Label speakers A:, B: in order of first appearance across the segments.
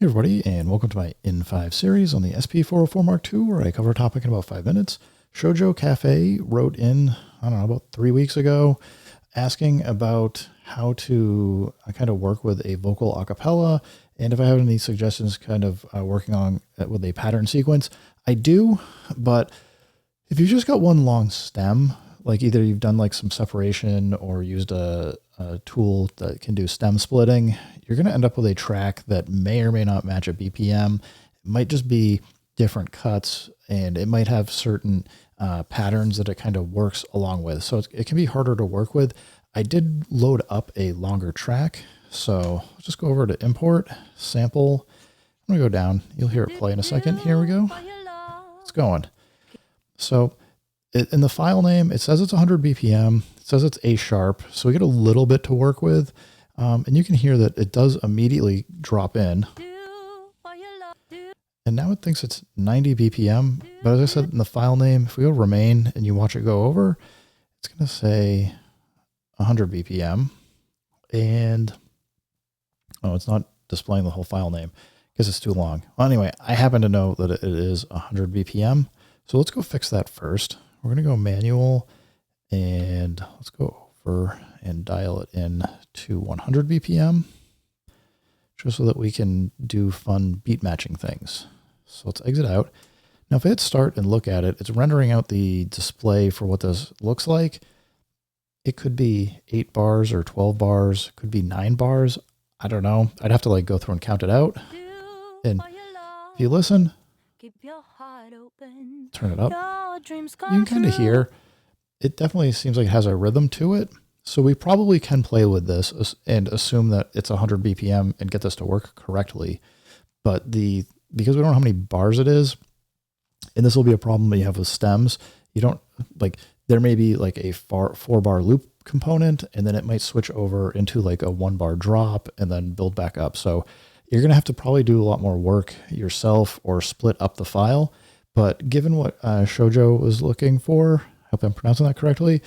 A: Hey everybody, and welcome to my N5 series on the SP404 Mark II, where I cover a topic in about 5 minutes. Shoujo Cafe wrote in, I don't know, about 3 weeks ago, asking about how to kind of work with a vocal acapella, and if I have any suggestions kind of working on with a pattern sequence. I do, but if you've just got one long stem, like either you've done like some separation or used a tool that can do stem splitting, you're going to end up with a track that may or may not match a BPM. It might just be different cuts, and it might have certain patterns that it kind of works along with. So it can be harder to work with. I did load up a longer track. So let's just go over to import, sample. I'm going to go down. You'll hear it play in a second. Here we go. It's going. So in the file name, it says it's 100 BPM. It says it's A sharp. So we get a little bit to work with. And you can hear that it does immediately drop in. And now it thinks it's 90 BPM. But as I said in the file name, if we go remain and you watch it go over, it's going to say 100 BPM. And, oh, it's not displaying the whole file name because it's too long. Well, anyway, I happen to know that it is 100 BPM. So let's go fix that first. We're going to go manual and let's go over and dial it in to 100 BPM just so that we can do fun beat matching things. So let's exit out. Now, if I hit start and look at it, it's rendering out the display for what this looks like. It could be 8 bars or 12 bars, it could be 9 bars. I don't know. I'd have to like go through and count it out. And if you listen, turn it up, you can kind of hear, it definitely seems like it has a rhythm to it. So we probably can play with this and assume that it's 100 BPM and get this to work correctly. But because we don't know how many bars it is, and this will be a problem that you have with stems, you don't like, there may be like a 4-bar loop component, and then it might switch over into like a 1-bar drop and then build back up. So you're going to have to probably do a lot more work yourself or split up the file. But given what Shoujo was looking for, I hope I'm pronouncing that correctly,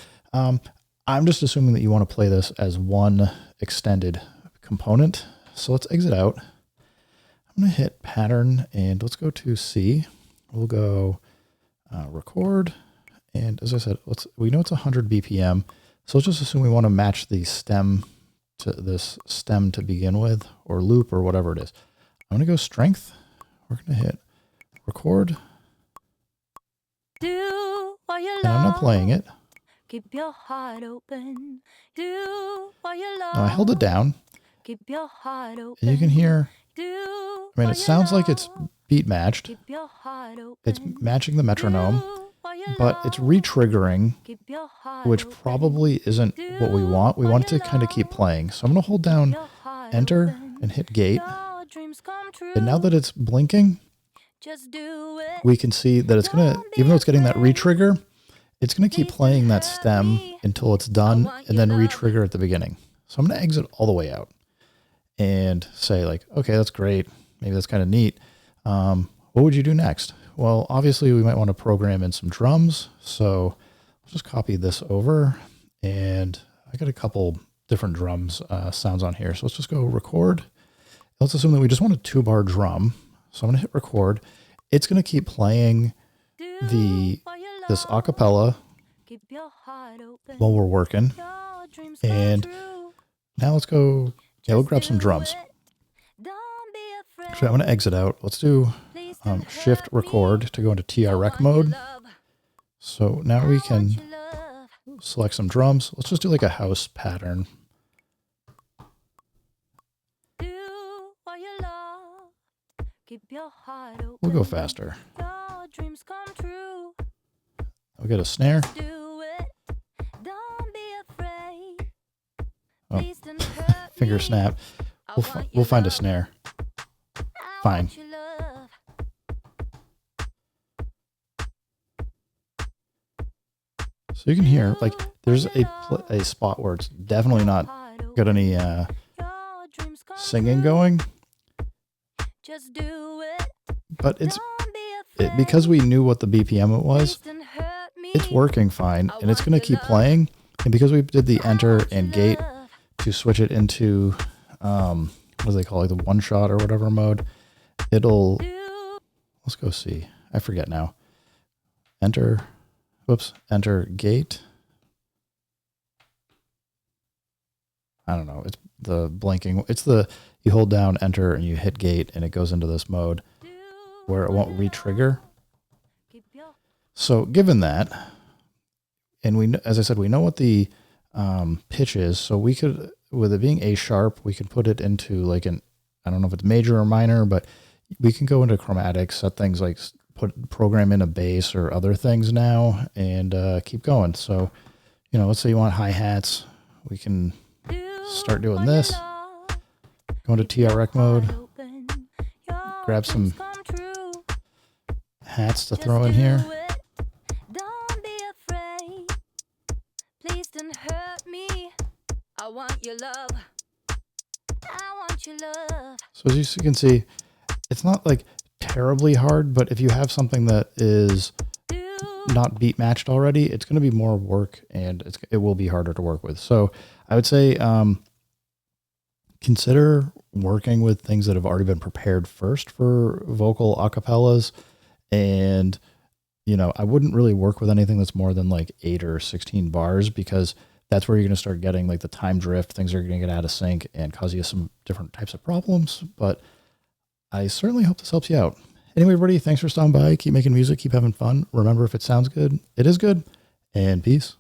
A: I'm just assuming that you want to play this as one extended component. So let's exit out. I'm going to hit pattern and let's go to C. We'll go record. And as I said, we know it's 100 BPM. So let's just assume we want to match the stem to this stem to begin with, or loop, or whatever it is. I'm going to go strength. We're going to hit record. And I'm not playing it.
B: Keep your heart open. Do what you love.
A: Now I held it down.
B: Keep your heart open.
A: And you can hear,
B: Do
A: I mean, it sounds like it's beat matched.
B: Keep your heart open.
A: It's matching the metronome, but it's re-triggering, which probably isn't what we want. We want it to kind of keep playing. So I'm going to hold down enter and hit gate. And now that it's blinking, we can see that it's going to, even though it's getting that re-trigger, it's going to keep playing that stem until it's done and then re-trigger at the beginning. So I'm going to exit all the way out and say like, okay, that's great. Maybe that's kind of neat. What would you do next? Well, obviously we might want to program in some drums. So I'll just copy this over, and I got a couple different drums sounds on here. So let's just go record. Let's assume that we just want a 2-bar drum. So I'm going to hit record. It's going to keep playing this acapella while we're working. And now let's go, we'll grab some drums. So I'm going to exit out. Let's do shift record to go into TR-Rec mode. So now we can select some drums. Let's just do like a house pattern. We'll go faster. We'll get a snare. Oh, finger snap. We'll find a snare. Fine. So you can hear, like, there's a spot where it's definitely not got any singing going. But because we knew what the BPM it was, it's working fine, and it's going to keep playing. And because we did the enter and gate to switch it into, what do they call it, the one shot or whatever mode, it'll, let's go see. I forget now. Enter gate. I don't know. It's the blinking. It's the, you hold down enter and you hit gate and it goes into this mode where it won't re-trigger. So given that, and we, as I said, we know what the pitch is. So we could, with it being A sharp, we could put it into like an, I don't know if it's major or minor, but we can go into chromatics, set things like program in a bass or other things now and keep going. So, you know, let's say you want hi-hats. We can start doing this. Go into TRX mode. Grab some hats to throw in here.
B: Don't be afraid. Please don't hurt me. I want your love. I want your love.
A: So as you can see, it's not like terribly hard, but if you have something that is not beat matched already, it's going to be more work and it will be harder to work with. So I would say consider working with things that have already been prepared first for vocal acapellas. And, you know, I wouldn't really work with anything that's more than like 8 or 16 bars, because that's where you're going to start getting like the time drift. Things are going to get out of sync and cause you some different types of problems. But I certainly hope this helps you out. Anyway, everybody, thanks for stopping by. Keep making music. Keep having fun. Remember, if it sounds good, it is good. And peace.